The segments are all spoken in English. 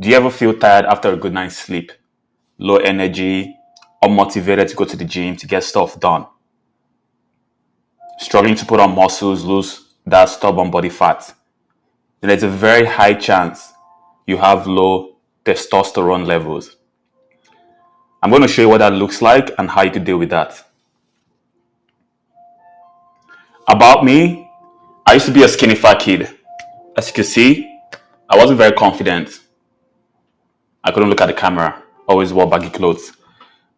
Do you ever feel tired after a good night's sleep, low energy, unmotivated to go to the gym to get stuff done, struggling to put on muscles, lose that stubborn body fat? Then there's a very high chance you have low testosterone levels. I'm going to show you what that looks like and how you could deal with that. About me, I used to be a skinny fat kid. As you can see, I wasn't very confident. I couldn't look at the camera, always wore baggy clothes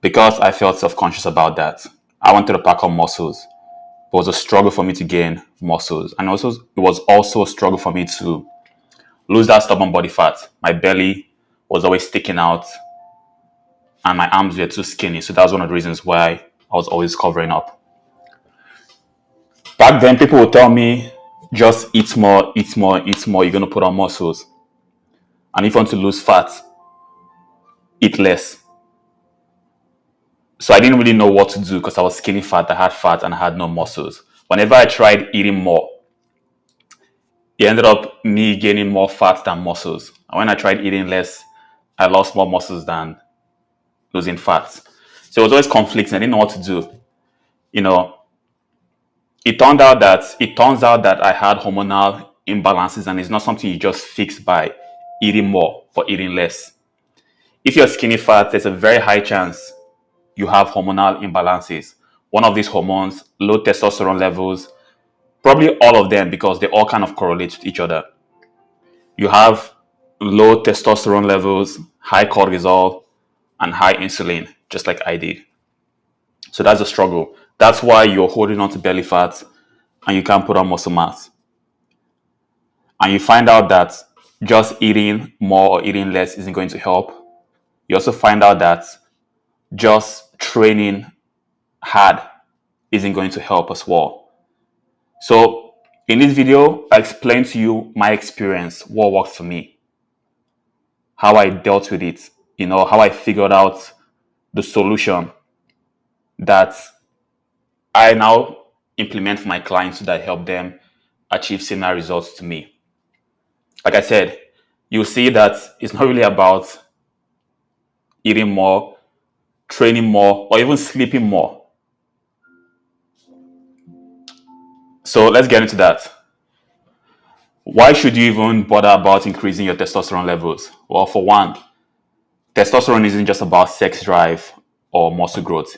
because I felt self conscious about that. I wanted to pack on muscles. It was a struggle for me to gain muscles. And also, it was also a struggle for me to lose that stubborn body fat. My belly was always sticking out and my arms were too skinny. So that was one of the reasons why I was always covering up. Back then, people would tell me, just eat more, eat more, eat more. You're going to put on muscles. And if you want to lose fat, eat less. So I didn't really know what to do because I was skinny fat, I had fat, and I had no muscles. Whenever I tried eating more, it ended up me gaining more fat than muscles. And when I tried eating less, I lost more muscles than losing fat. So it was always conflicting. I didn't know what to do. You know, it turns out that I had hormonal imbalances, and it's not something you just fix by eating more or eating less. If you're skinny fat, there's a very high chance you have hormonal imbalances. One of these hormones, low testosterone levels, probably all of them because they all kind of correlate with each other. You have low testosterone levels, high cortisol, and high insulin, just like I did. So that's a struggle. That's why you're holding on to belly fat and you can't put on muscle mass. And you find out that just eating more or eating less isn't going to help. You also find out that just training hard isn't going to help as well. So in this video, I explain to you my experience, what worked for me, how I dealt with it, how I figured out the solution that I now implement for my clients so that I help them achieve similar results to me. Like I said, you'll see that it's not really about eating more, training more, or even sleeping more. So let's get into that. Why should you even bother about increasing your testosterone levels? Well, for one, testosterone isn't just about sex drive or muscle growth.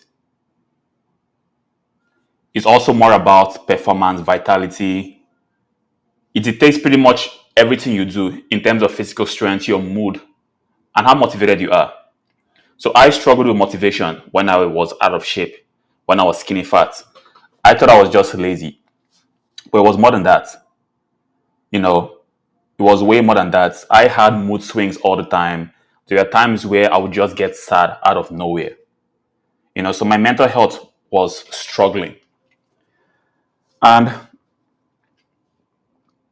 It's also more about performance, vitality. It dictates pretty much everything you do in terms of physical strength, your mood, and how motivated you are. So I struggled with motivation when I was out of shape, when I was skinny fat. I thought I was just lazy, but it was more than that. You know, it was way more than that. I had mood swings all the time. There were times where I would just get sad out of nowhere. So my mental health was struggling. And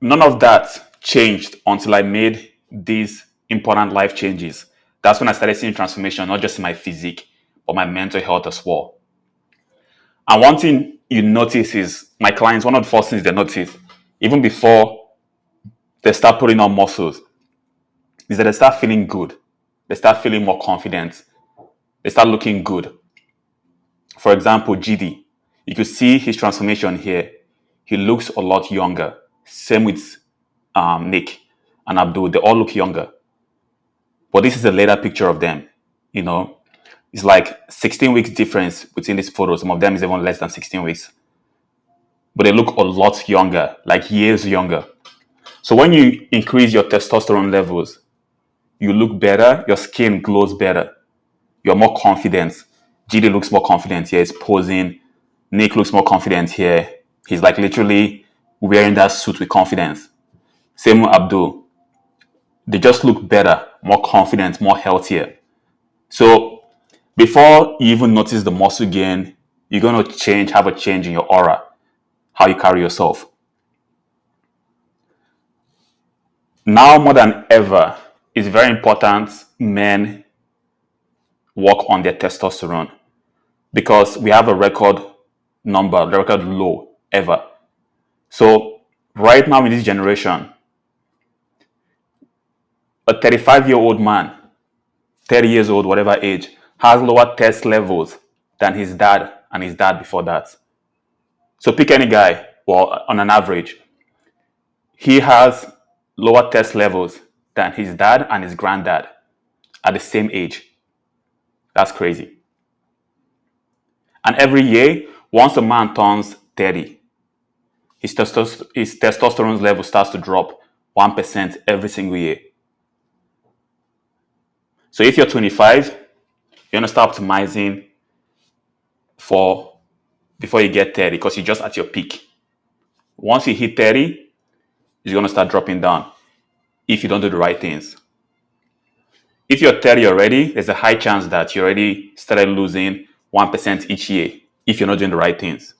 none of that changed until I made these important life changes. That's when I started seeing transformation, not just in my physique, but my mental health as well. And one thing you notice is my clients, one of the first things they notice, even before they start putting on muscles, is that they start feeling good. They start feeling more confident. They start looking good. For example, GD, you could see his transformation here. He looks a lot younger. Same with Nick and Abdul. They all look younger. But this is a later picture of them. You know, it's like 16 weeks difference between these photos. Some of them is even less than 16 weeks. But they look a lot younger, like years younger. So when you increase your testosterone levels, you look better, your skin glows better, you're more confident. GD looks more confident here, he's posing. Nick looks more confident here. He's like literally wearing that suit with confidence. Same with Abdul. They just look better, more confident, more healthier. So before you even notice the muscle gain, you're going to have a change in your aura, how you carry yourself. Now more than ever, it's very important men work on their testosterone because we have a record number, the record low ever. So right now in this generation, A 35-year-old man, 30 years old, whatever age, has lower test levels than his dad and his dad before that. So pick any guy, well, on an average, he has lower test levels than his dad and his granddad at the same age. That's crazy. And every year, once a man turns 30, his testosterone level starts to drop 1% every single year. So if you're 25, you're gonna start optimizing for before you get 30 because you're just at your peak. Once you hit 30, it's gonna start dropping down if you don't do the right things. If you're 30 already, there's a high chance that you already started losing 1% each year if you're not doing the right things.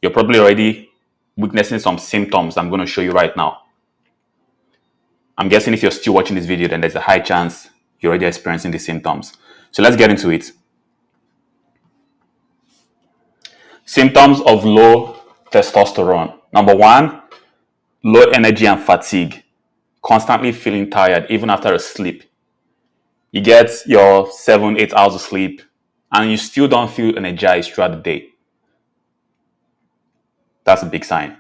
You're probably already witnessing some symptoms I'm going to show you right now. I'm guessing if you're still watching this video, then there's a high chance you're already experiencing the symptoms. So let's get into it. Symptoms of low testosterone. Number one, low energy and fatigue. Constantly feeling tired even after a sleep. You get your 7-8 hours of sleep and you still don't feel energized throughout the day. That's a big sign.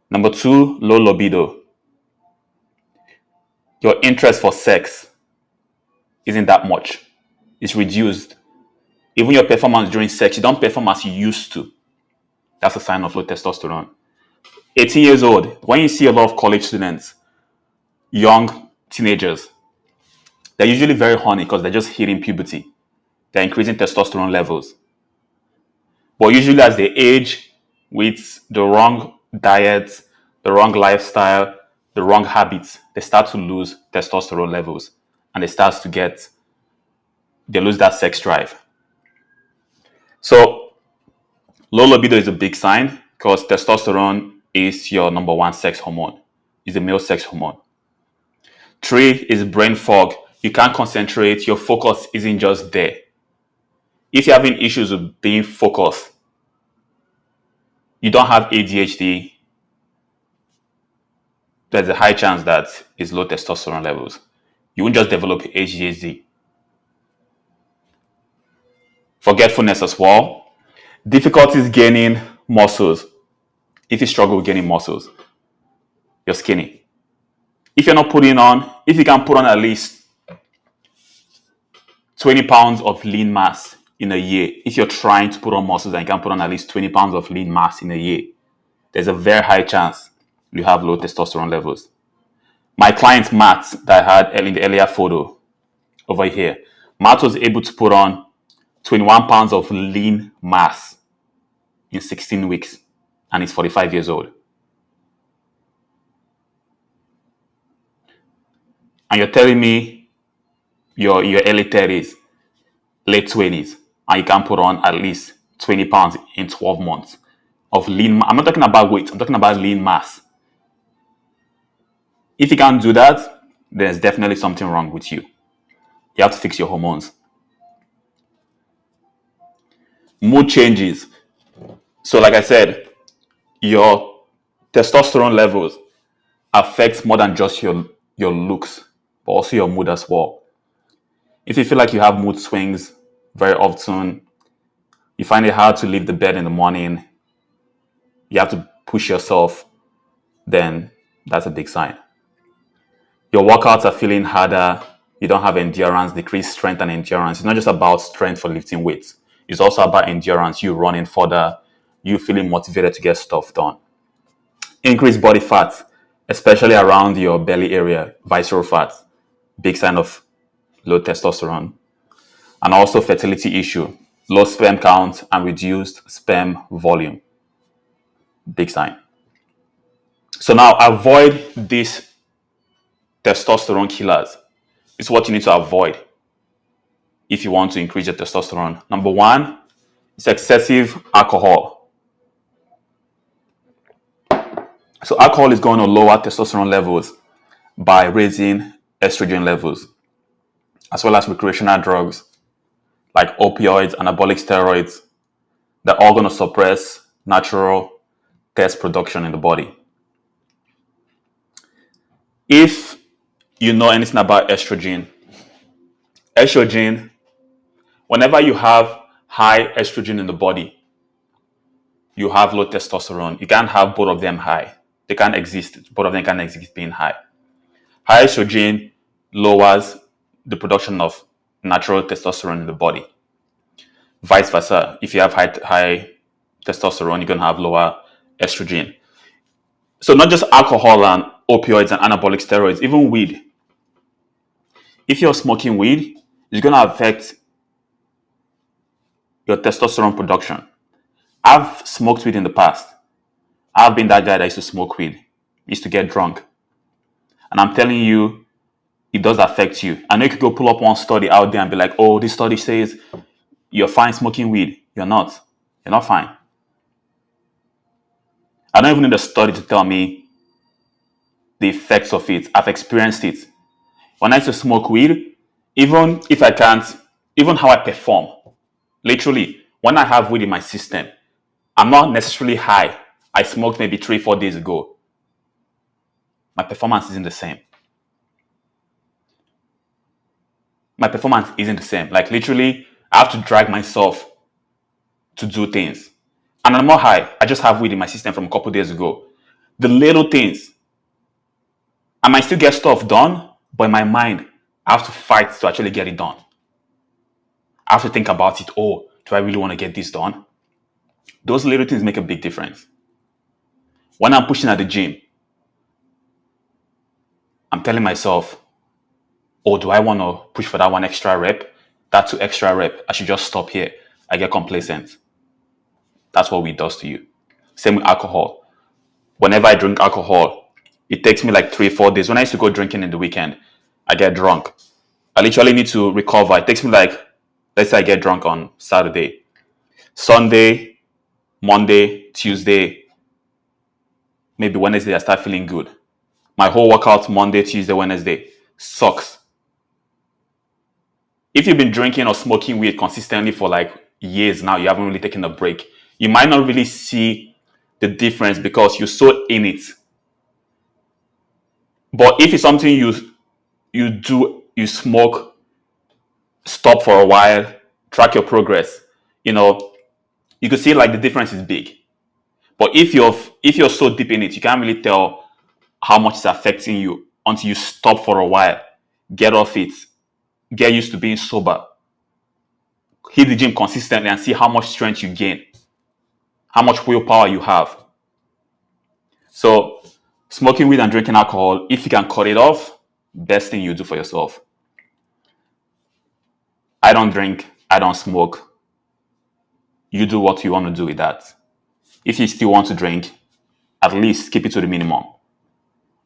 Number two, low libido. Your interest for sex isn't that much. It's reduced. Even your performance during sex, you don't perform as you used to. That's a sign of low testosterone. 18 years old, when you see a lot of college students, young teenagers, they're usually very horny because they're just hitting puberty. They're increasing testosterone levels. But usually as they age with the wrong diet, the wrong lifestyle, the wrong habits, they start to lose testosterone levels and they lose that sex drive. So low libido is a big sign because testosterone is your number one sex hormone. It's a male sex hormone. Three is brain fog. You can't concentrate. Your focus isn't just there. If you're having issues with being focused, you don't have ADHD, there's a high chance that it's low testosterone levels. You won't just develop ADHD. Forgetfulness as well. Difficulties gaining muscles. If you struggle with gaining muscles, you're skinny. If you can put on at least 20 pounds of lean mass in a year, if you're trying to put on muscles and you can put on at least 20 pounds of lean mass in a year, there's a very high chance you have low testosterone levels. My client Matt that I had in the earlier photo over here, Matt was able to put on 21 pounds of lean mass in 16 weeks and he's 45 years old. And you're telling me you're in your early 30s, late 20s, and you can put on at least 20 pounds in 12 months of lean. I'm not talking about weight, I'm talking about lean mass. If you can't do that, there's definitely something wrong with you. You have to fix your hormones. Mood changes. So, like I said, your testosterone levels affect more than just your looks, but also your mood as well. If you feel like you have mood swings very often, you find it hard to leave the bed in the morning, you have to push yourself, then that's a big sign. Your workouts are feeling harder, you don't have endurance, decreased strength and endurance. It's not just about strength for lifting weights. It's also about endurance, you running further, you feeling motivated to get stuff done. Increased body fat, especially around your belly area, visceral fat, big sign of low testosterone. And also fertility issue, low sperm count and reduced sperm volume, big sign. So now avoid these testosterone killers. It's what you need to avoid if you want to increase your testosterone. Number one is excessive alcohol. So alcohol is going to lower testosterone levels by raising estrogen levels, as well as recreational drugs like opioids, anabolic steroids. They're all going to suppress natural test production in the body. If you know anything about estrogen, estrogen, whenever you have high estrogen in the body, you have low testosterone. You can't have both of them high. They can't exist. Both of them can't exist being high. High estrogen lowers the production of natural testosterone in the body. Vice versa, if you have high testosterone, you're going to have lower estrogen. So not just alcohol and opioids and anabolic steroids, even weed. If you're smoking weed, it's going to affect your testosterone production. I've smoked weed in the past. I've been that guy that used to smoke weed, used to get drunk. And I'm telling you, it does affect you. I know you could go pull up one study out there and be like, oh, this study says you're fine smoking weed. You're not. You're not fine. I don't even need a study to tell me the effects of it. I've experienced it. When I used to smoke weed, even if I can't, even how I perform, literally, when I have weed in my system, I'm not necessarily high. I smoked maybe 3, 4 days ago. My performance isn't the same. My performance isn't the same. Like literally, I have to drag myself to do things. And I'm not high. I just have weed in my system from a couple days ago. The little things, I might still get stuff done, but in my mind, I have to fight to actually get it done. I have to think about it. Oh, do I really want to get this done? Those little things make a big difference. When I'm pushing at the gym, I'm telling myself, oh, do I want to push for that one extra rep? That 2 extra rep? I should just stop here. I get complacent. That's what weed does to you. Same with alcohol. Whenever I drink alcohol, it takes me like 3, 4 days. When I used to go drinking in the weekend, I get drunk. I literally need to recover. It takes me like, let's say I get drunk on Saturday, Sunday, Monday, Tuesday, maybe Wednesday, I start feeling good. My whole workout, Monday, Tuesday, Wednesday, sucks. If you've been drinking or smoking weed consistently for like years now, you haven't really taken a break, you might not really see the difference because you're so in it. But if it's something you do, you smoke, stop for a while, track your progress, you know, you could see like the difference is big. But if you're so deep in it, you can't really tell how much it's affecting you until you stop for a while, get off it, get used to being sober, hit the gym consistently and see how much strength you gain, how much willpower you have. So smoking weed and drinking alcohol, if you can cut it off, best thing you do for yourself. I don't drink, I don't smoke. You do what you want to do with that. If you still want to drink, at least keep it to the minimum.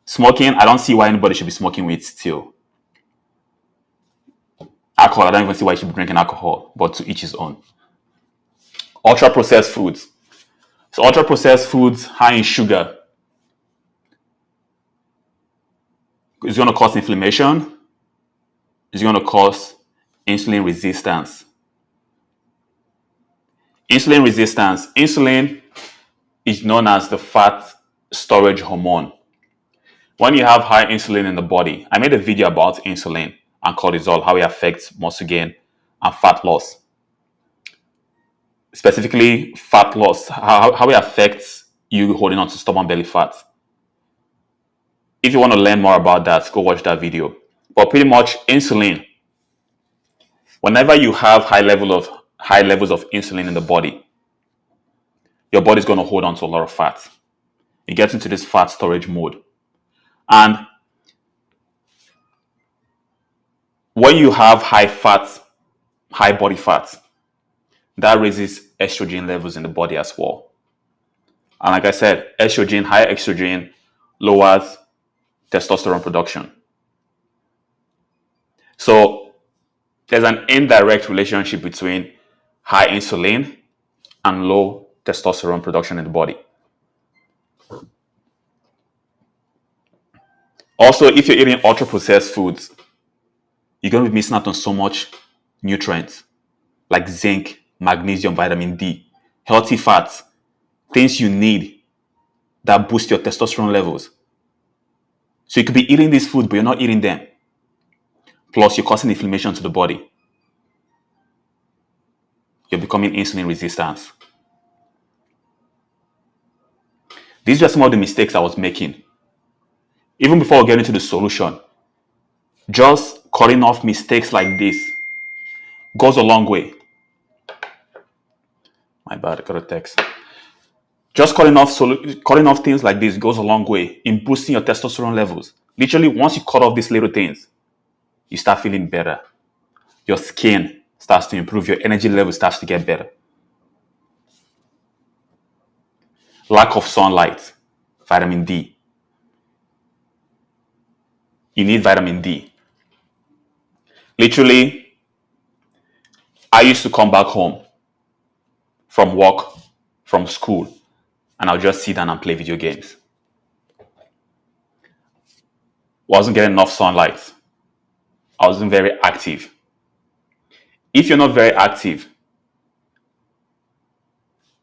Smoking, I don't see why anybody should be smoking weed still. Alcohol, I don't even see why you should be drinking alcohol, but to each his own. Ultra processed foods. So ultra processed foods high in sugar is going to cause inflammation. It's going to cause insulin resistance. Insulin resistance. Insulin is known as the fat storage hormone. When you have high insulin in the body, I made a video about insulin and cortisol, how it affects muscle gain and fat loss. Specifically, fat loss, how it affects you holding on to stubborn belly fat. If you want to learn more about that, go watch that video. But pretty much insulin, whenever you have high levels of insulin in the body, your body's going to hold on to a lot of fat. It gets into this fat storage mode. And when you have high fat, high body fat, that raises estrogen levels in the body as well. And like I said, high estrogen lowers testosterone production. So there's an indirect relationship between high insulin and low testosterone production in the body. Also, if you're eating ultra processed foods, you're going to be missing out on so much nutrients like zinc, magnesium, vitamin D, healthy fats, things you need that boost your testosterone levels. So you could be eating this food, but you're not eating them. Plus, you're causing inflammation to the body. You're becoming insulin resistant. These are some of the mistakes I was making. Even before getting to the solution, just cutting off mistakes like this goes a long way. My bad, I got a text. Just cutting off things like this goes a long way in boosting your testosterone levels. Literally, once you cut off these little things, you start feeling better. Your skin starts to improve. Your energy level starts to get better. Lack of sunlight, vitamin D. You need vitamin D. Literally, I used to come back home from work, from school, and I'll just sit down and play video games. Wasn't getting enough sunlight. I wasn't very active. If you're not very active,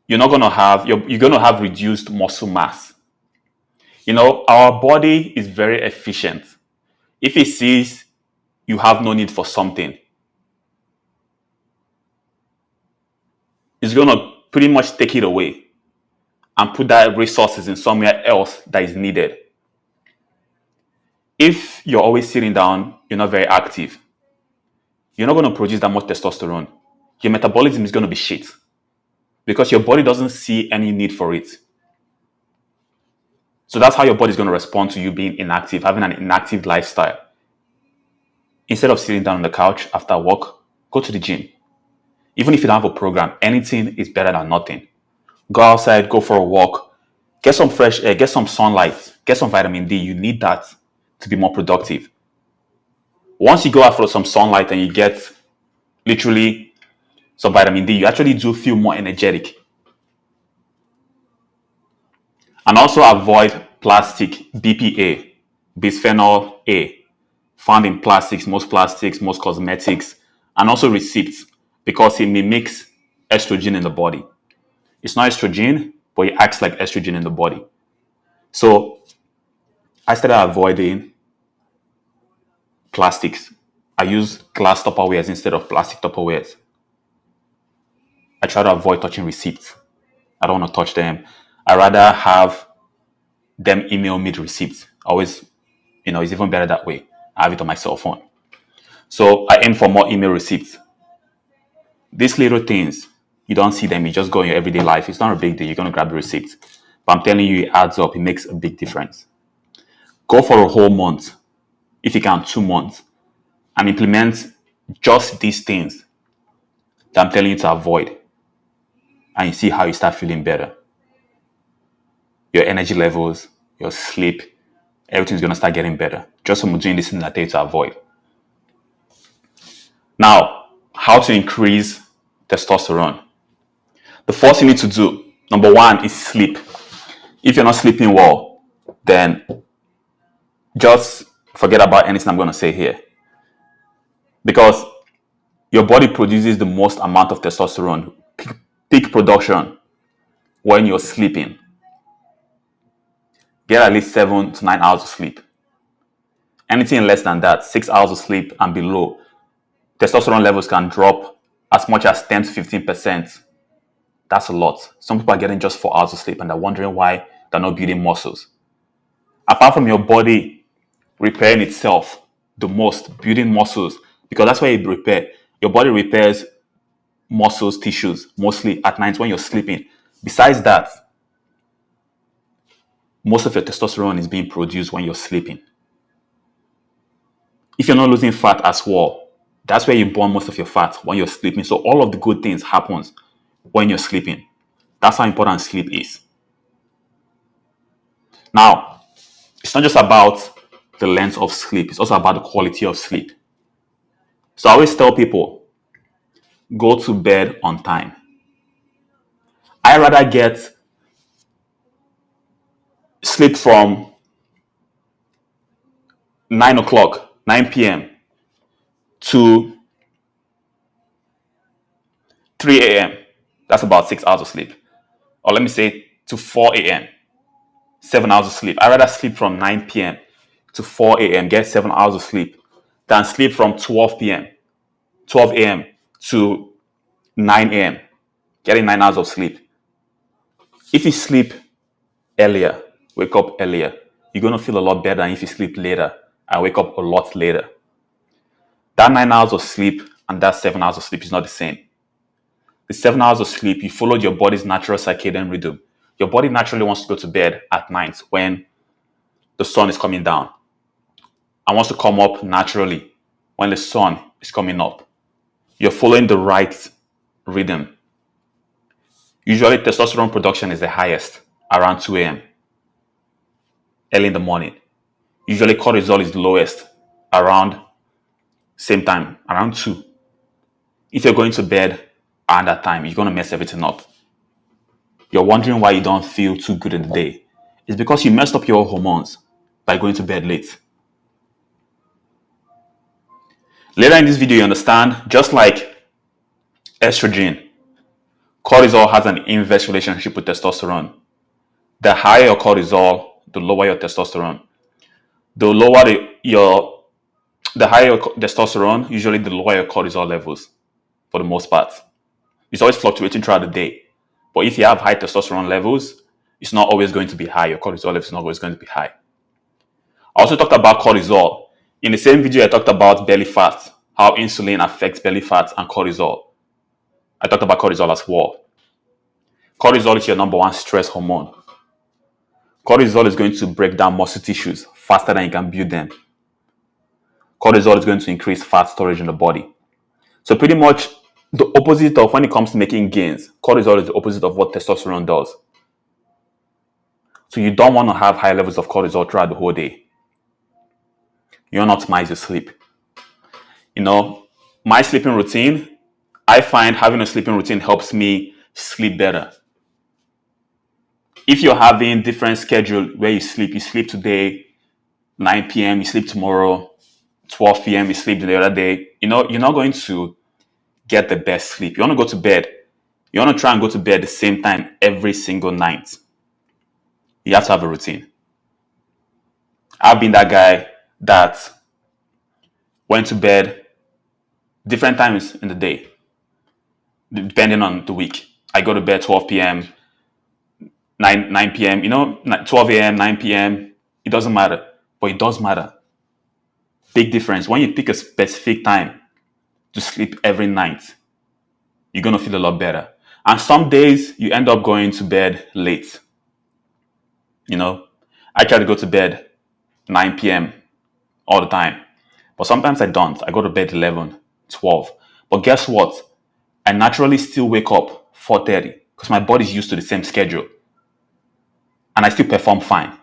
you're gonna have reduced muscle mass. Our body is very efficient. If it sees you have no need for something, it's gonna pretty much take it away and put that resources in somewhere else that is needed. If you're always sitting down, you're not very active, you're not gonna produce that much testosterone. Your metabolism is gonna be shit because your body doesn't see any need for it. So that's how your body is gonna respond to you being inactive, having an inactive lifestyle. Instead of sitting down on the couch after work, go to the gym. Even if you don't have a program, anything is better than nothing. Go outside, go for a walk, get some fresh air, get some sunlight, get some vitamin D. You need that to be more productive. Once you go out for some sunlight and you get literally some vitamin D, you actually do feel more energetic. And also avoid plastic BPA, bisphenol A, found in plastics, most cosmetics, and also receipts because it mimics estrogen in the body. It's not estrogen, but it acts like estrogen in the body. So I started avoiding plastics. I use glass Tupperwares instead of plastic Tupperwares. I try to avoid touching receipts. I don't want to touch them. I rather have them email me the receipts. Always, it's even better that way. I have it on my cell phone. So I aim for more email receipts. These little things, you don't see them. You just go in your everyday life. It's not a big deal. You're going to grab the receipt. But I'm telling you, it adds up. It makes a big difference. Go for a whole month. If you can, 2 months. And implement just these things that I'm telling you to avoid. And you see how you start feeling better. Your energy levels, your sleep, everything's going to start getting better. Just from doing this thing that I tell you to avoid. Now, how to increase testosterone. The first thing you need to do, number one, is sleep. If you're not sleeping well, then just forget about anything I'm going to say here. Because your body produces the most amount of testosterone, peak production, when you're sleeping. Get at least 7 to 9 hours of sleep. Anything less than that, 6 hours of sleep and below, testosterone levels can drop as much as 10 to 15%. That's a lot. Some people are getting just 4 hours of sleep and they're wondering why they're not building muscles. Apart from your body repairing itself the most, building muscles, because that's why you repair. Your body repairs muscles, tissues, mostly at night when you're sleeping. Besides that, most of your testosterone is being produced when you're sleeping. If you're not losing fat as well, that's where you burn most of your fat when you're sleeping. So all of the good things happens when you're sleeping. That's how important sleep is. Now, it's not just about the length of sleep, it's also about the quality of sleep. So I always tell people, go to bed on time. I rather get sleep from 9 o'clock, 9 p.m. to 3 a.m. That's about 6 hours of sleep. Or let me say to 4 a.m. 7 hours of sleep. I rather sleep from 9 p.m. to 4 a.m., get 7 hours of sleep, than sleep from 12 a.m. to 9 a.m., getting 9 hours of sleep. If you sleep earlier, wake up earlier, you're going to feel a lot better than if you sleep later and wake up a lot later. That 9 hours of sleep and that 7 hours of sleep is not the same. The 7 hours of sleep, you followed your body's natural circadian rhythm. Your body naturally wants to go to bed at night when the sun is coming down and wants to come up naturally when the sun is coming up. You're following the right rhythm. Usually, testosterone production is the highest around 2 a.m., early in the morning. Usually, cortisol is the lowest around same time, around 2. If you're going to bed around that time, you're going to mess everything up. You're wondering why you don't feel too good in the day. It's because you messed up your hormones by going to bed late. Later in this video, you understand, just like estrogen, cortisol has an inverse relationship with testosterone. The higher your cortisol, the lower your testosterone. The higher your testosterone, usually the lower your cortisol levels for the most part. It's always fluctuating throughout the day. But if you have high testosterone levels, it's not always going to be high. Your cortisol level is not always going to be high. I also talked about cortisol. In the same video, I talked about belly fat, how insulin affects belly fat and cortisol. I talked about cortisol as well. Cortisol is your number one stress hormone. Cortisol is going to break down muscle tissues faster than you can build them. Cortisol is going to increase fat storage in the body. So pretty much the opposite of when it comes to making gains, cortisol is the opposite of what testosterone does. So you don't want to have high levels of cortisol throughout the whole day. You want to optimize your sleep. My sleeping routine, I find having a sleeping routine helps me sleep better. If you're having different schedule where you sleep today, 9 p.m., you sleep tomorrow, 12 p.m., you sleep the other day, you're not going to get the best sleep. You want to go to bed. You want to try and go to bed the same time every single night. You have to have a routine. I've been that guy that went to bed different times in the day, depending on the week. I go to bed 12 p.m., 9 p.m., 12 a.m., 9 p.m. It doesn't matter, but it does matter. Big difference. When you pick a specific time to sleep every night, you're going to feel a lot better. And some days you end up going to bed late. I try to go to bed 9 p.m. all the time, but sometimes I don't. I go to bed 11, 12. But guess what? I naturally still wake up 4:30 because my body's used to the same schedule. And I still perform fine.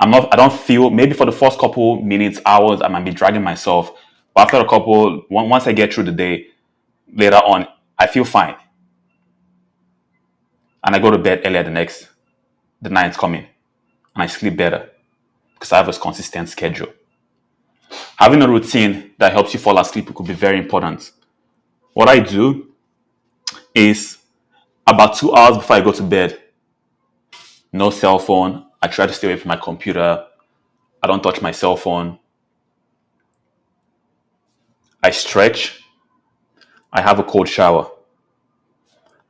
I don't feel, maybe for the first couple minutes, hours, I might be dragging myself. But after once I get through the day, later on, I feel fine. And I go to bed earlier the night's coming. And I sleep better because I have a consistent schedule. Having a routine that helps you fall asleep could be very important. What I do is about 2 hours before I go to bed, no cell phone. I try to stay away from my computer. I don't touch my cell phone. I stretch. I have a cold shower.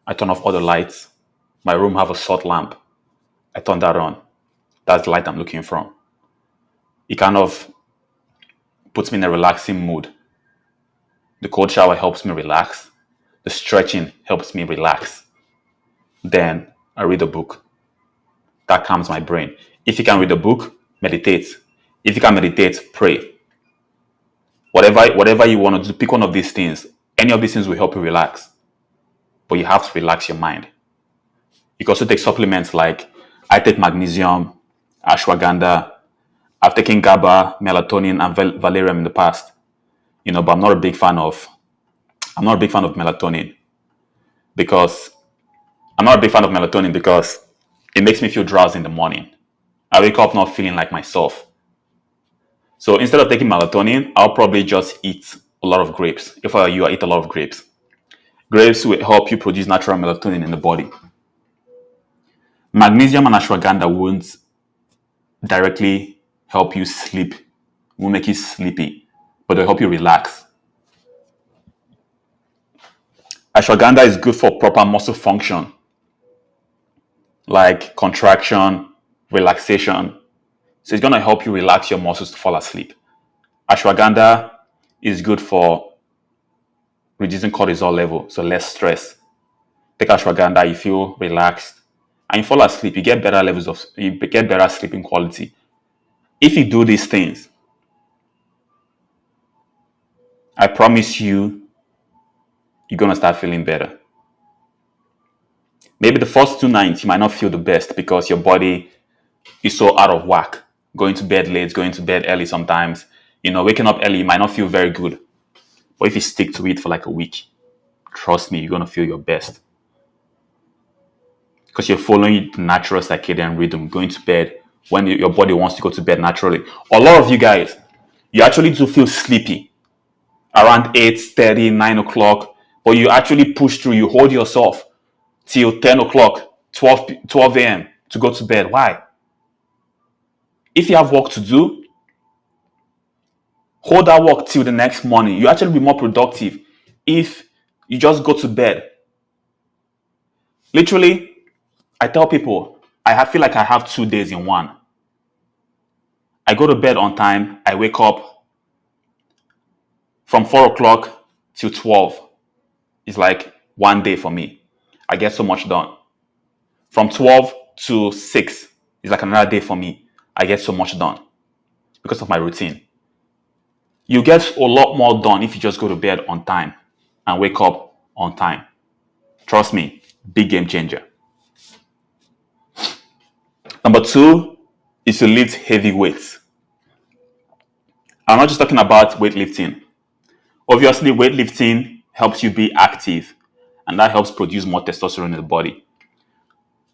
I turn off all the lights. My room have a salt lamp. I turn that on. That's the light I'm looking from. It kind of puts me in a relaxing mood. The cold shower helps me relax. The stretching helps me relax. Then I read a book. That calms my brain. If you can read a book, meditate. If you can meditate, pray. Whatever you want to do, pick one of these things. Any of these things will help you relax. But you have to relax your mind. You can also take supplements like I take magnesium, ashwagandha. I've taken GABA, melatonin, and valerium in the past. But I'm not a big fan of melatonin because it makes me feel drowsy in the morning. I wake up not feeling like myself. So instead of taking melatonin, I'll probably just eat a lot of grapes. If I were you, I eat a lot of grapes. Grapes will help you produce natural melatonin in the body. Magnesium and ashwagandha won't directly help you sleep, won't make you sleepy, but they'll help you relax. Ashwagandha is good for proper muscle function, like contraction, relaxation. So it's going to help you relax your muscles to fall asleep. Ashwagandha is good for reducing cortisol level, so less stress. Take ashwagandha, you feel relaxed, and you fall asleep. You get better sleeping quality. If you do these things, I promise you, you're gonna start feeling better. Maybe the first 2 nights you might not feel the best because your body is so out of whack. Going to bed late, going to bed early sometimes. Waking up early, you might not feel very good. But if you stick to it for like a week, trust me, you're gonna feel your best. Because you're following the natural circadian rhythm, going to bed when your body wants to go to bed naturally. A lot of you guys, you actually do feel sleepy around 8:30, 9 o'clock, but you actually push through, you hold yourself till 10 o'clock, 12 a.m. to go to bed. Why? If you have work to do, hold that work till the next morning. You actually be more productive if you just go to bed. Literally, I tell people, feel like I have 2 days in one. I go to bed on time, I wake up from 4 o'clock till 12. It's like one day for me. I get so much done. From 12 to 6 is like another day for me. I get so much done because of my routine. You get a lot more done if you just go to bed on time and wake up on time. Trust me, big game changer. Number two is to lift heavy weights. I'm not just talking about weightlifting. Obviously, weightlifting helps you be active and that helps produce more testosterone in the body.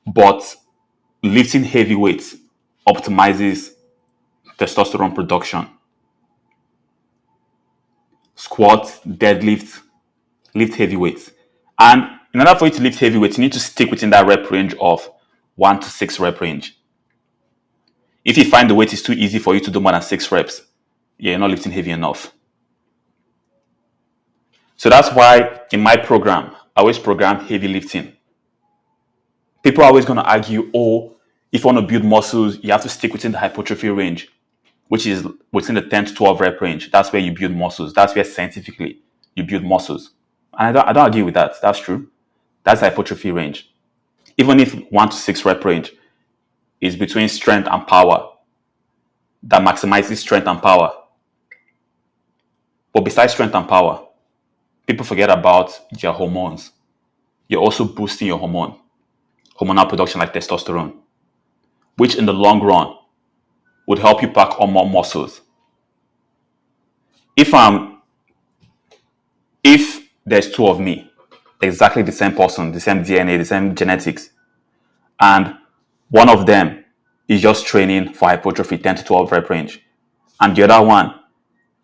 But lifting heavy weights optimizes testosterone production. Squat, deadlift, lift heavy weights. And in order for you to lift heavy weights, you need to stick within that rep range of 1 to 6 rep range. If you find the weight is too easy for you to do more than 6 reps, you're not lifting heavy enough. So that's why in my program, I always program heavy lifting. People are always going to argue, oh, if you want to build muscles, you have to stick within the hypertrophy range, which is within the 10 to 12 rep range. That's where you build muscles. That's where scientifically you build muscles. And I don't argue with that. That's true. That's the hypertrophy range. Even if 1 to 6 rep range is between strength and power, that maximizes strength and power. But besides strength and power, people forget about their hormones. You're also boosting your hormonal production like testosterone, which in the long run would help you pack on more muscles. If if there's two of me, exactly the same person, the same DNA, the same genetics, and one of them is just training for hypertrophy 10 to 12 rep range, and the other one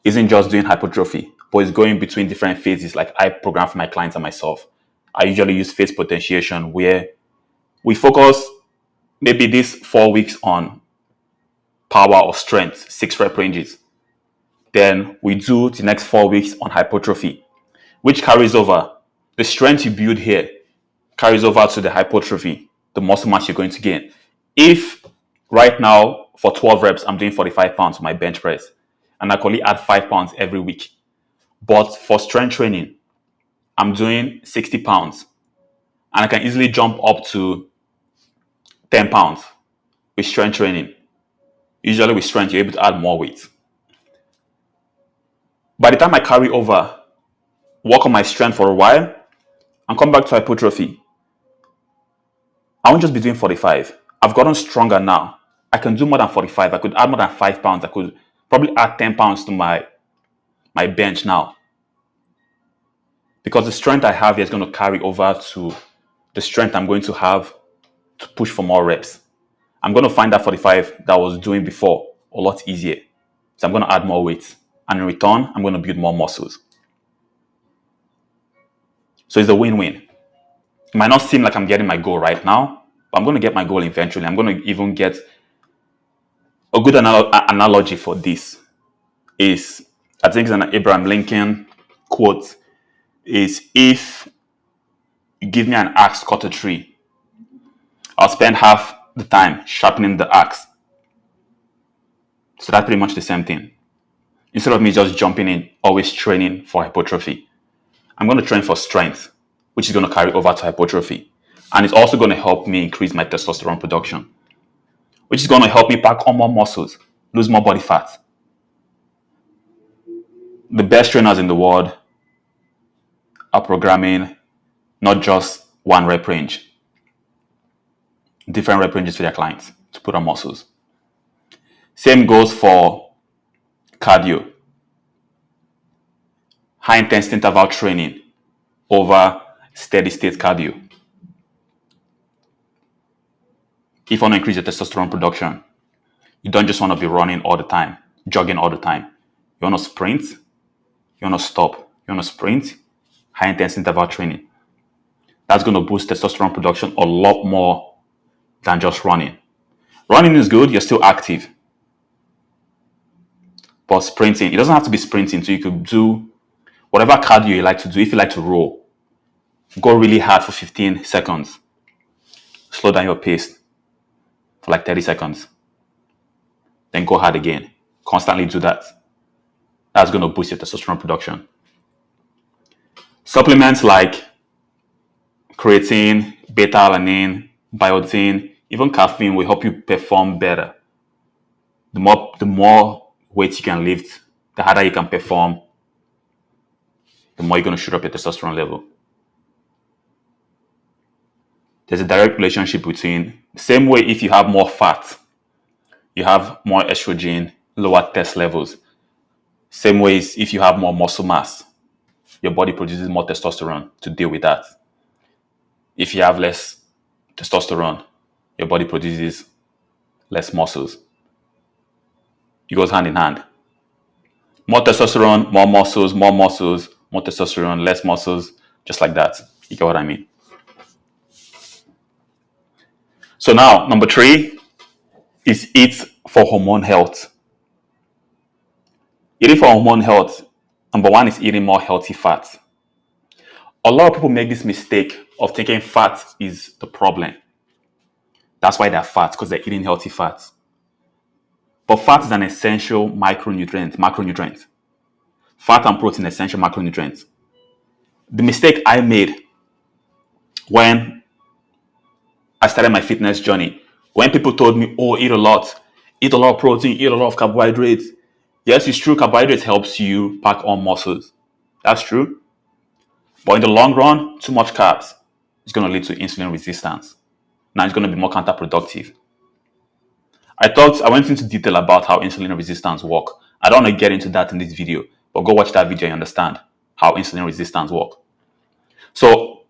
isn't just doing hypertrophy, but is going between different phases, like I program for my clients and myself. I usually use phase potentiation where we focus maybe these 4 weeks on power or strength, 6 rep ranges. Then we do the next 4 weeks on hypertrophy, which carries over. The strength you build here carries over to the hypertrophy, the muscle mass you're going to gain. If right now for 12 reps, I'm doing 45 pounds for my bench press, and I can only add 5 pounds every week. But for strength training, I'm doing 60 pounds, and I can easily jump up to 10 pounds with strength training. Usually with strength, you're able to add more weight. By the time I carry over, work on my strength for a while, and come back to hypertrophy, I won't just be doing 45. I've gotten stronger now. I can do more than 45. I could add more than 5 pounds. I could probably add 10 pounds to my bench now. Because the strength I have here is going to carry over to the strength I'm going to have to push for more reps. I'm going to find that 45 that I was doing before a lot easier. So I'm going to add more weight. And in return, I'm going to build more muscles. So it's a win-win. It might not seem like I'm getting my goal right now, but I'm going to get my goal eventually. I'm going to even get A good analogy for this is, I think it's an Abraham Lincoln quote, is if you give me an axe to cut a tree, I'll spend half the time sharpening the axe. So that's pretty much the same thing. Instead of me just jumping in, always training for hypertrophy, I'm going to train for strength, which is going to carry over to hypertrophy. And it's also going to help me increase my testosterone production, which is going to help me pack on more muscles, lose more body fat. The best trainers in the world are programming not just one rep range, different rep ranges for their clients to put on muscles. Same goes for cardio, high intensity interval training over steady state cardio. If you want to increase your testosterone production, you don't just want to be running all the time, jogging all the time. You want to sprint, you want to stop, you want to sprint, high intensity interval training. That's going to boost testosterone production a lot more than just running. Running is good, you're still active. But sprinting, it doesn't have to be sprinting. So you could do whatever cardio you like to do. If you like to roll, go really hard for 15 seconds. Slow down your pace for like 30 seconds. Then go hard again. Constantly do that. That's going to boost your testosterone production. Supplements like creatine, beta-alanine, biotin, even caffeine will help you perform better. The more weight you can lift, the harder you can perform, the more you're going to shoot up your testosterone level. There's a direct relationship between the same way if you have more fat, you have more estrogen, lower test levels. Same ways if you have more muscle mass, your body produces more testosterone to deal with that. If you have less testosterone, your body produces less muscles. It goes hand in hand. More testosterone, more muscles, more testosterone, less muscles, just like that. You get what I mean? So now, number 3 is eat for hormone health. Eating for hormone health, number 1 is eating more healthy fats. A lot of people make this mistake of thinking fat is the problem. That's why they're fat, because they're eating healthy fats. But fat is an essential macronutrient. Fat and protein are essential macronutrients. The mistake I made when I started my fitness journey, when people told me, oh, eat a lot of protein, eat a lot of carbohydrates. Yes, it's true, carbohydrates helps you pack on muscles. That's true. But in the long run, too much carbs is going to lead to insulin resistance. Now it's going to be more counterproductive. I went into detail about how insulin resistance work. I don't want to get into that in this video, but go watch that video and understand how insulin resistance work. So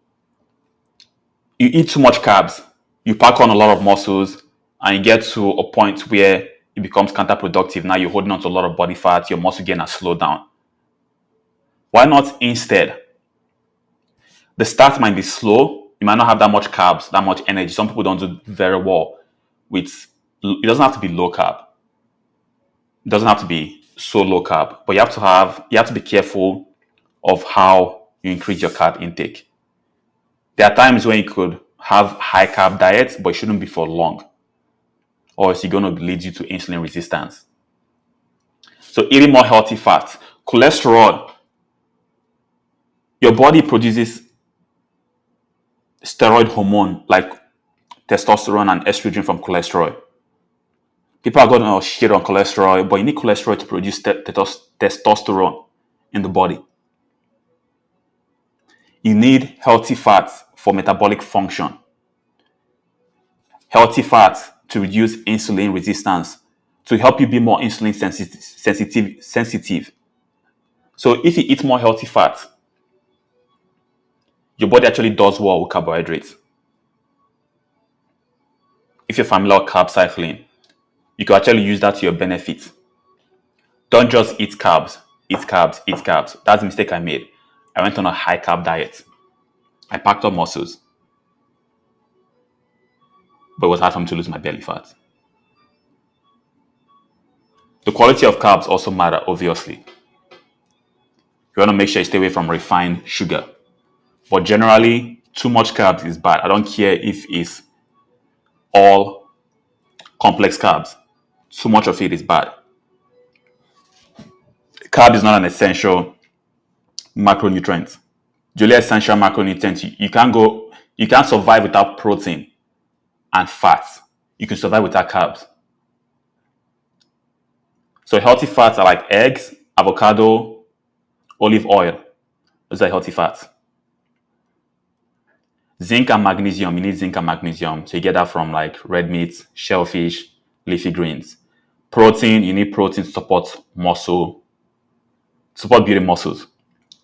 you eat too much carbs, you pack on a lot of muscles, and you get to a point where it becomes counterproductive. Now you're holding on to a lot of body fat, your muscle gain has slowed down. Why not instead? The start might be slow. You might not have that much carbs, that much energy. Some people don't do very well with, it doesn't have to be low carb. It doesn't have to be so low carb, but you have to be careful of how you increase your carb intake. There are times when you could have high carb diets, but it shouldn't be for long, or it's going to lead you to insulin resistance. So eating more healthy fats. Cholesterol. Your body produces steroid hormone like testosterone and estrogen from cholesterol. People are going to shit on cholesterol, but you need cholesterol to produce testosterone in the body. You need healthy fats for metabolic function. Healthy fats to reduce insulin resistance, to help you be more insulin sensitive. So if you eat more healthy fats, your body actually does well with carbohydrates. If you're familiar with carb cycling, you can actually use that to your benefit. Don't just eat carbs, eat carbs, eat carbs. That's the mistake I made. I went on a high carb diet. I packed up muscles, but it was hard for me to lose my belly fat. The quality of carbs also matter, obviously. You want to make sure you stay away from refined sugar. But generally, too much carbs is bad. I don't care if it's all complex carbs. Too much of it is bad. Carb is not an essential macronutrient. The only essential macronutrient you can't survive without protein and fats. You can survive without carbs. So healthy fats are like eggs, avocado, olive oil. Those are healthy fats. Zinc and magnesium, you need zinc and magnesium. So you get that from like red meat, shellfish, leafy greens. Protein, you need protein to support support building muscles.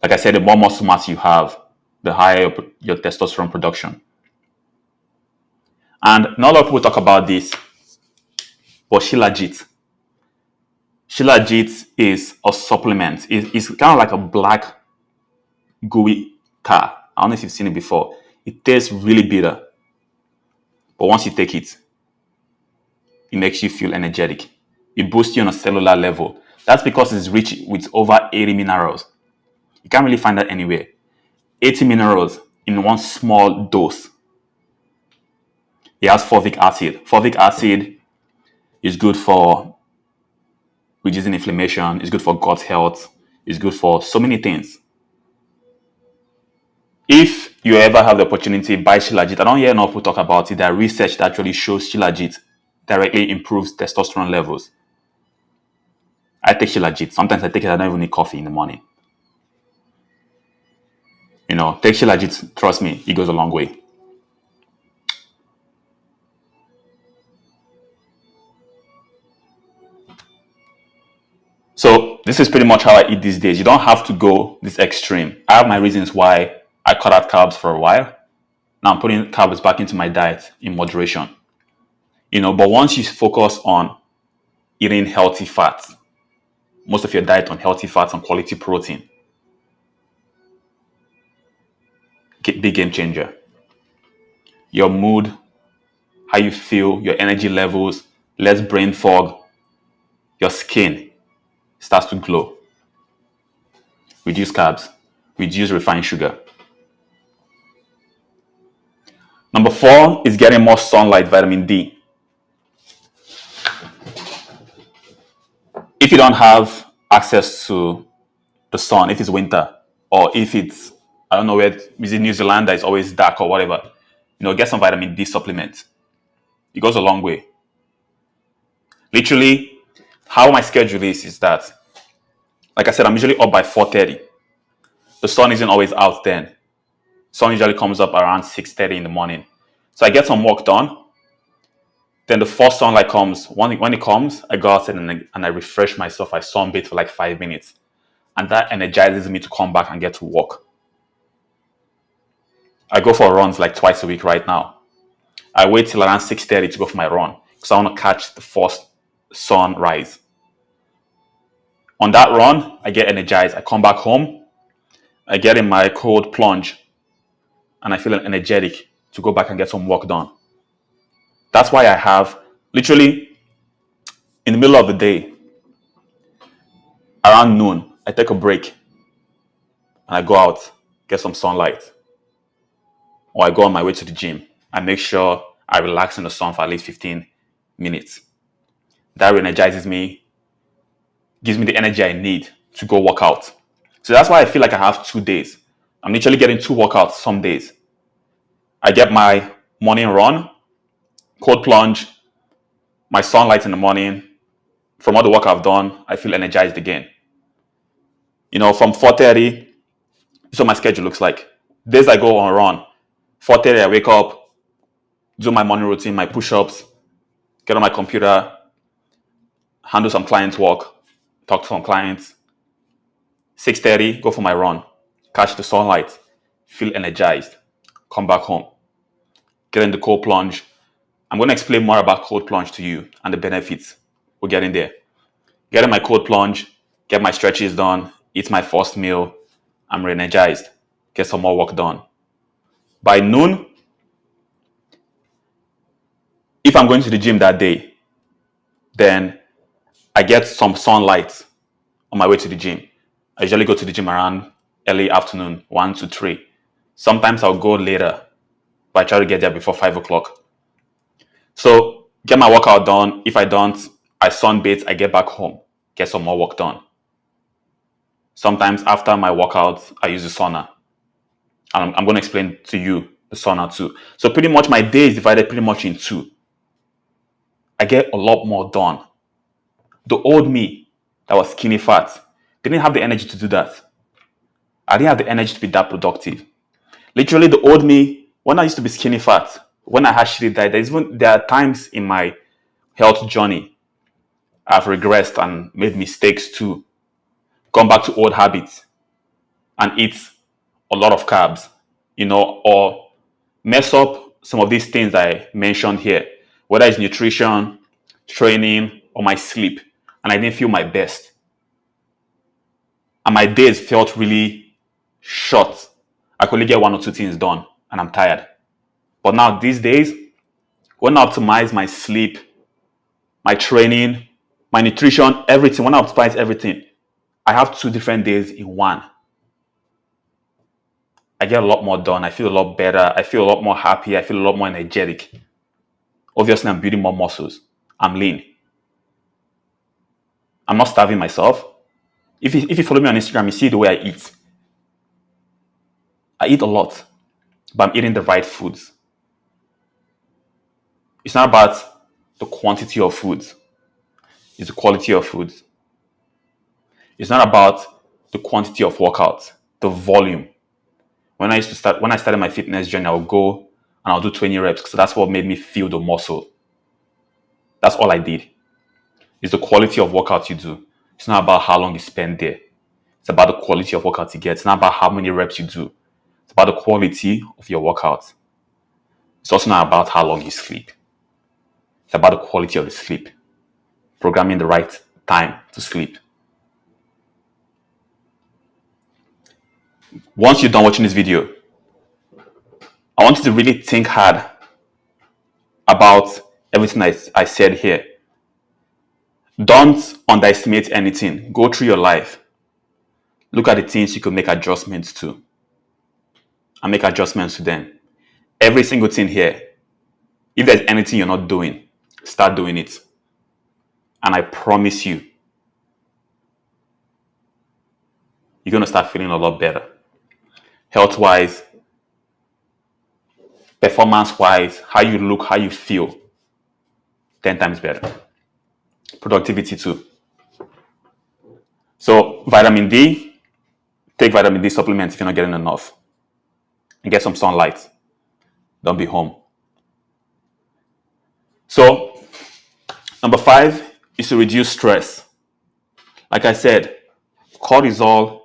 Like I said, the more muscle mass you have, the higher your testosterone production. And not a lot of people talk about this, but Shilajit. Shilajit is a supplement. It's kind of like a black gooey tar. I don't know if you've seen it before. It tastes really bitter. But once you take it, it makes you feel energetic. It boosts you on a cellular level. That's because it's rich with over 80 minerals. You can't really find that anywhere. 80 minerals in one small dose. It has fulvic acid. Fulvic acid is good for reducing inflammation. It's good for gut health. It's good for so many things. If you ever have the opportunity, buy Shilajit. I don't hear enough people talk about it. There are research that actually shows Shilajit directly improves testosterone levels. I take Shilajit. Sometimes I take it. I don't even need coffee in the morning. Take Shilajit. Trust me, it goes a long way. So this is pretty much how I eat these days. You don't have to go this extreme. I have my reasons why I cut out carbs for a while. Now I'm putting carbs back into my diet in moderation. But once you focus on eating healthy fats, most of your diet on healthy fats and quality protein, big game changer. Your mood, how you feel, your energy levels, less brain fog, your skin starts to glow. Reduce carbs, reduce refined sugar. Number 4 is getting more sunlight, vitamin D. If you don't have access to the sun, if it's winter, or if it's, I don't know where, is it New Zealand that is always dark or whatever, get some vitamin D supplement. It goes a long way. Literally, how my schedule is that, like I said, I'm usually up by 4:30. The sun isn't always out then. Sun usually comes up around 6:30 in the morning. So I get some work done. Then the first sunlight comes. When it comes, I go outside and I refresh myself. I sunbathe for like 5 minutes. And that energizes me to come back and get to work. I go for runs like twice a week right now. I wait till around 6:30 to go for my run because I want to catch the first sunrise. On that run, I get energized. I come back home. I get in my cold plunge and I feel energetic to go back and get some work done. That's why I have literally in the middle of the day, around noon, I take a break and I go out, get some sunlight, or I go on my way to the gym. I make sure I relax in the sun for at least 15 minutes. That energizes me, gives me the energy I need to go work out. So that's why I feel like I have 2 days. I'm literally getting 2 workouts some days. I get my morning run, cold plunge, my sunlight in the morning. From all the work I've done, I feel energized again. From 4:30, this is what my schedule looks like. Days I go on a run, 4:30 I wake up, do my morning routine, my push-ups, get on my computer, handle some client work, talk to some clients. 6:30, go for my run, catch the sunlight, feel energized, come back home, get in the cold plunge. I'm going to explain more about cold plunge to you and the benefits. We're getting there. Get in my cold plunge, get my stretches done, eat my first meal. I'm re-energized, get some more work done. By noon, if I'm going to the gym that day, then I get some sunlight on my way to the gym. I usually go to the gym around early afternoon, 1 to 3. Sometimes I'll go later, but I try to get there before 5 o'clock. So get my workout done. If I don't, I sunbathe, I get back home, get some more work done. Sometimes after my workout, I use the sauna. And I'm going to explain to you the sauna too. So pretty much my day is divided pretty much in two. I get a lot more done. The old me that was skinny fat didn't have the energy to do that. I didn't have the energy to be that productive. Literally, the old me, when I used to be skinny fat, when I had shitty diet, there are times in my health journey I've regressed and made mistakes too, gone back to old habits and eat a lot of carbs, or mess up some of these things I mentioned here, whether it's nutrition, training, or my sleep, and I didn't feel my best. And my days felt really short. I could only get one or two things done, and I'm tired. But now, these days, when I optimize my sleep, my training, my nutrition, everything, when I optimize everything, I have 2 different days in one. I get a lot more done. I feel a lot better. I feel a lot more happy. I feel a lot more energetic. Obviously, I'm building more muscles. I'm lean. I'm not starving myself. If you follow me on Instagram, you see the way I eat. I eat a lot, but I'm eating the right foods. It's not about the quantity of foods, it's the quality of foods. It's not about the quantity of workouts, the volume. When I started my fitness journey, I'll go and I'll do 20 reps because that's what made me feel the muscle. That's all I did. It's the quality of workout you do. It's not about how long you spend there. It's about the quality of workout you get. It's not about how many reps you do. It's about the quality of your workout. It's also not about how long you sleep. It's about the quality of the sleep. Programming the right time to sleep. Once you're done watching this video, I want you to really think hard about everything I said here. Don't underestimate anything. Go through your life. Look at the things you can make adjustments to and make adjustments to them. Every single thing here, if there's anything you're not doing, start doing it. And I promise you, you're going to start feeling a lot better. Health-wise, performance-wise, how you look, how you feel, 10 times better. Productivity too. So vitamin D, take vitamin D supplements if you're not getting enough. And get some sunlight. Don't be home. So number 5 is to reduce stress. Like I said, cortisol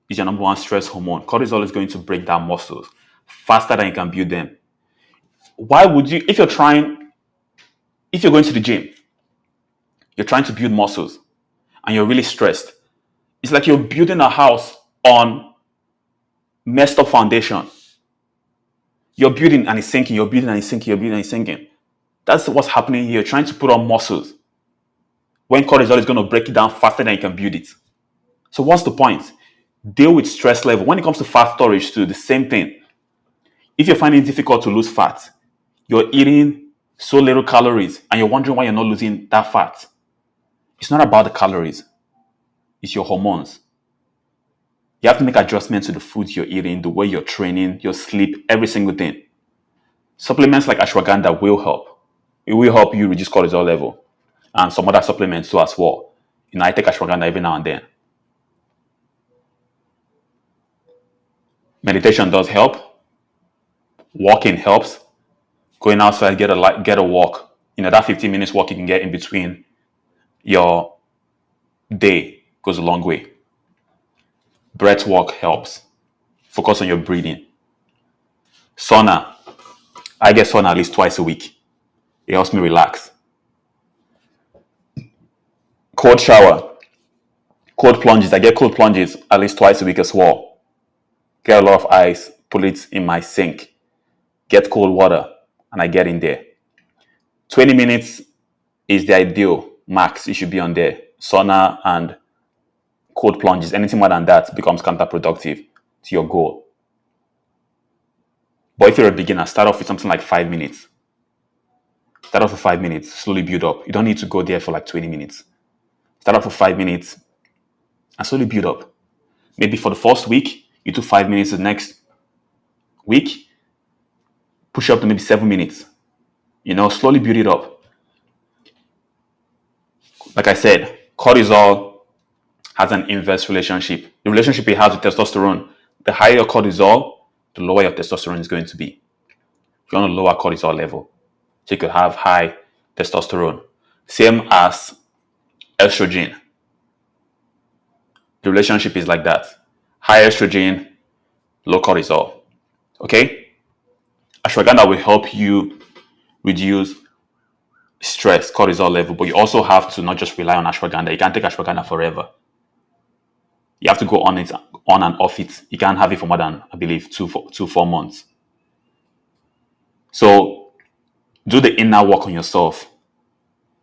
is your number one stress hormone. Cortisol is going to break down muscles faster than you can build them. Why would you, if you're going to the gym, you're trying to build muscles and you're really stressed, it's like you're building a house on messed up foundation. You're building and it's sinking, you're building and it's sinking, you're building and it's sinking. That's what's happening here. You're trying to put on muscles when cortisol is going to break it down faster than you can build it. So what's the point? Deal with stress level. When it comes to fat storage too, the same thing. If you're finding it difficult to lose fat, you're eating so little calories and you're wondering why you're not losing that fat. It's not about the calories. It's your hormones. You have to make adjustments to the foods you're eating, the way you're training, your sleep, every single thing. Supplements like ashwagandha will help. It will help you reduce cortisol level. And some other supplements too as well. I take ashwagandha every now and then. Meditation does help. Walking helps. Going outside, get a walk. That 15 minutes walk you can get in between your day goes a long way. Breath work helps. Focus on your breathing. Sauna. I get sauna at least twice a week. It helps me relax. Cold shower. Cold plunges. I get cold plunges at least twice a week as well. Get a lot of ice, put it in my sink. Get cold water, and I get in there. 20 minutes is the ideal. max, you should be on there. Sauna and cold plunges, anything more than that becomes counterproductive to your goal. But if you're a beginner, start off with something like 5 minutes. Start off with 5 minutes, slowly build up. You don't need to go there for like 20 minutes. Start off with 5 minutes and slowly build up. Maybe for the first week, you do 5 minutes. The next week, push up to maybe 7 minutes. Slowly build it up. Like I said, cortisol has an inverse relationship. The relationship it has with testosterone, the higher your cortisol, the lower your testosterone is going to be. You want a lower cortisol level, so you could have high testosterone. Same as estrogen. The relationship is like that. High estrogen, low cortisol. Okay? Ashwagandha will help you reduce stress, cortisol level, but you also have to not just rely on ashwagandha. You can't take ashwagandha forever. You have to go on it, on and off it. You can't have it for more than, I believe, 4 months. So do the inner work on yourself.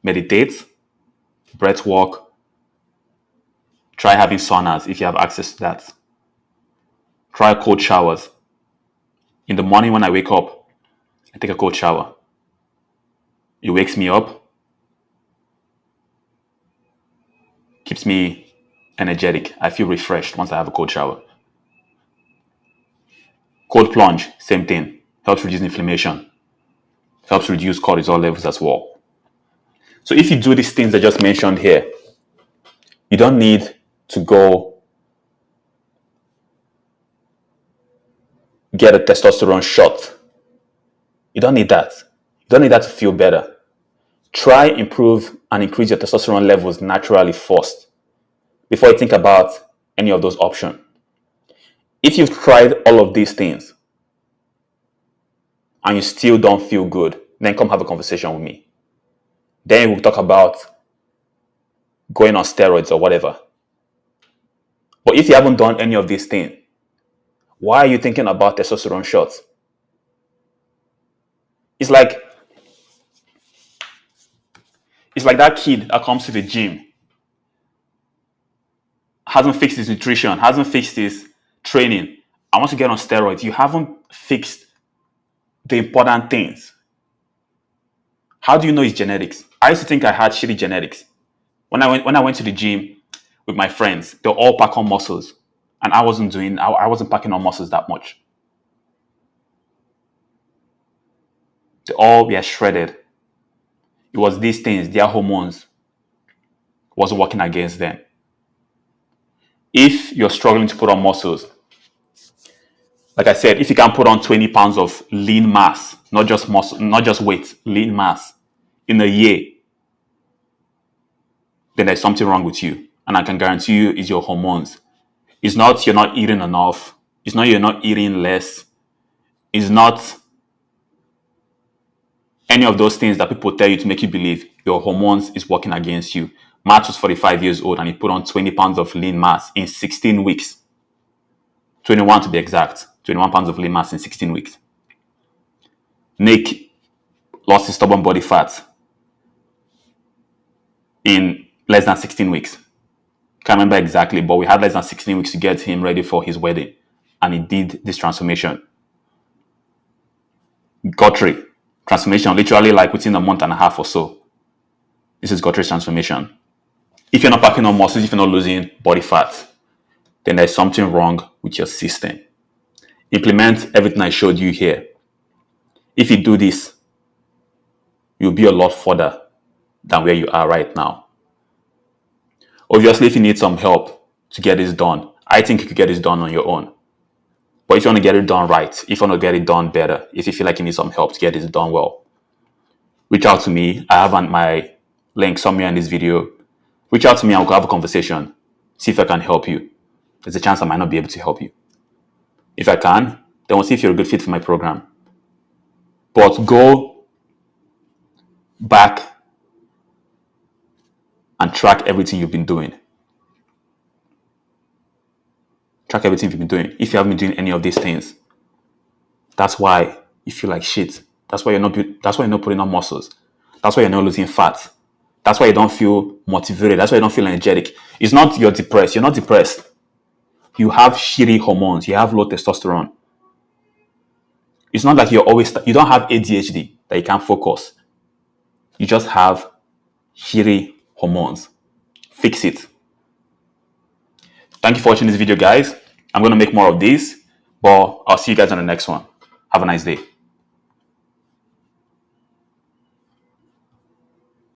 Meditate, breath work. Try having saunas if you have access to that. Try cold showers. In the morning when I wake up, I take a cold shower. It wakes me up, keeps me energetic. I feel refreshed once I have a cold shower. Cold plunge, same thing. Helps reduce inflammation. Helps reduce cortisol levels as well. So if you do these things I just mentioned here, you don't need to go get a testosterone shot. You don't need that. You don't need that to feel better. Try, improve, and increase your testosterone levels naturally first before you think about any of those options. If you've tried all of these things and you still don't feel good, then come have a conversation with me. Then we'll talk about going on steroids or whatever. But if you haven't done any of these things, why are you thinking about testosterone shots? It's like that kid that comes to the gym, hasn't fixed his nutrition, hasn't fixed his training. I want to get on steroids. You haven't fixed the important things. How do you know it's genetics? I used to think I had shitty genetics. When I went to the gym with my friends, they all pack on muscles. And I wasn't packing on muscles that much. They all were shredded. It was these things, their hormones wasn't working against them. If you're struggling to put on muscles, like I said, if you can put on 20 pounds of lean mass, not just muscle, not just weight, lean mass in a year, then there's something wrong with you. And I can guarantee you it's your hormones. It's not you're not eating enough. It's not you're not eating less. It's not any of those things that people tell you to make you believe your hormones is working against you. Matt was 45 years old and he put on 20 pounds of lean mass in 16 weeks. 21 to be exact. 21 pounds of lean mass in 16 weeks. Nick lost his stubborn body fat in less than 16 weeks. Can't remember exactly, but we had less than 16 weeks to get him ready for his wedding. And he did this transformation. Guthrie, transformation, literally like within a month and a half or so. This is Guthrie's transformation. If you're not packing on muscles, if you're not losing body fat, then there's something wrong with your system. Implement everything I showed you here. If you do this, you'll be a lot further than where you are right now. Obviously, if you need some help to get this done, I think you could get this done on your own. But if you want to get it done right, if you want to get it done better, if you feel like you need some help to get this done well, reach out to me. I have my link somewhere in this video. Reach out to me and we'll have a conversation. See if I can help you. There's a chance I might not be able to help you. If I can, then we'll see if you're a good fit for my program. But go back and track everything you've been doing. Track everything you've been doing. If you haven't been doing any of these things, that's why you feel like shit. That's why you're not putting on muscles. That's why you're not losing fat. That's why you don't feel motivated. That's why you don't feel energetic. It's not you're depressed. You're not depressed. You have shitty hormones. You have low testosterone. It's not like you don't have ADHD that you can't focus. You just have shitty hormones. Fix it. Thank you for watching this video, guys. I'm going to make more of these, but I'll see you guys on the next one. Have a nice day.